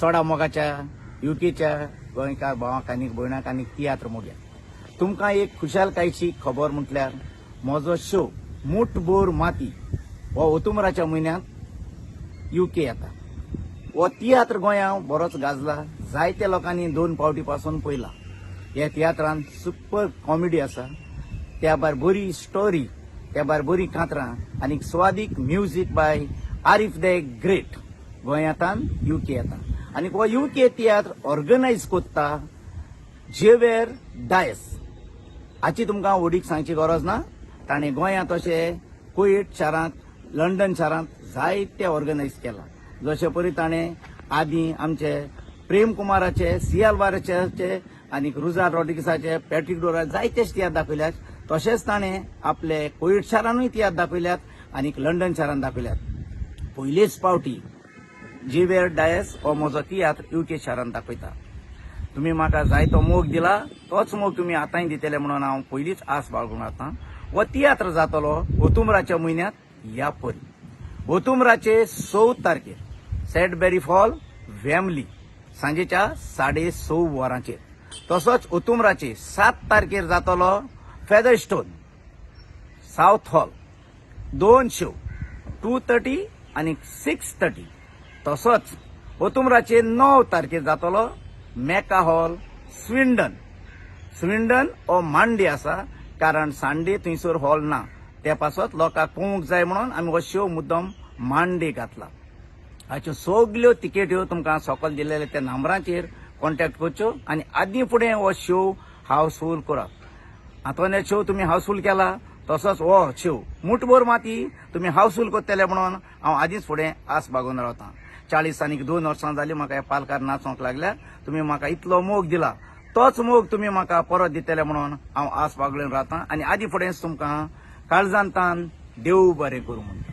चोडा मोगाच्या युकेच्या गोंयकार भावांक आनी भयणांक आनी तियात्र मोग्या तुमकां एक खुशालकायेची खबर म्हटल्यार म्हजो शो मुठभर माती हो ऑक्टोबराच्या म्हयन्यांत युके येता. हो तियात्र गोंयांत बरोच गाजला. जायत्या लोकांनी 2 फावटी पासून पळयला. ह्या तियात्रांत सुपर कॉमेडी आसा, त्या भायर बरी स्टोरी, त्या भायर बरी कांतरां आनी स्वादीक music by Arif the great गोंयांतान युके येता. आनी हो युके तियात्र ऑर्गनायज कोत्ता जेवेर डायस. हाची तुमकां ओडीक सांगची गरज ना. ताणें गोंयांत अशें कुवेट शारांत, लंडन शारांत जायते ऑर्गनायज केला. जशे परी ताणें आदीं आमचे प्रेम कुमाराचे, सियालवाराचे आनी रुजा रॉड्रिगसाचे, पॅट्रिक डोरा जायते तियात्र दाखयल्यात. तशेंच ताणें आपले कुवेट शारांतूय तियात्र दाखयल्यात आनी लंडन शारांत दाखयल्यात. पयलेच फावटी जेवेर डायस हो म्हजो तियात्र युके शारांत दाखयता. तुम्ही म्हाका जायतो मोग दिला, तोच मोग तुम्ही आतांय दितले म्हणून हांव पयलींच आस बाळगून आतां. हो तियात्र जातलो ऑक्टोबराच्या म्हयन्यांत या परी. ऑक्टोबराचे 16 तारखेर सॅडबॅरी हॉल, वेमली, सांजेच्या 6:30 वरांचेर. तसोच ऑक्टोबराचे 7 तारखेर जातलो फेदरस्टोन, साउथ हॉल, 2 शो 2:30 आनी 6:30. तसोच ऑक्टोबराचे 9 तारखेर जातलो मेका हॉल, स्विंडन हो मांडे आसा, कारण सांडे थंयसर हॉल ना. त्या पासत लोकांक पळोवंक जाय म्हणून आमी हो शो मुद्दम मांडे घातला. हाच्यो सगल्यो तिकेट्यो तुमकां सकयल दिल्लेल्या त्या नंबराचेर कॉन्टॅक्ट करच्यो आनी आदीं फुडें हो शो हावसफूल करप. आतां शो तुमी हावसफूल केला, तसोच हो शो मुठभर माती तुमी हावसफूल करतले म्हणून हांव आदींच फुडें आस बागोवन रावतां. 40 आनी 2 वर्सां जालीं म्हाका ह्या पालकार नाचोंक लागल्या. तुमी म्हाका इतलो मोग दिला, तोच मोग तुमी म्हाका परत दितले म्हणून हांव आस बागोवन रावतां आनी आदीं फुडेंच तुमकां काळजांतान देव बरें करूं म्हणटा.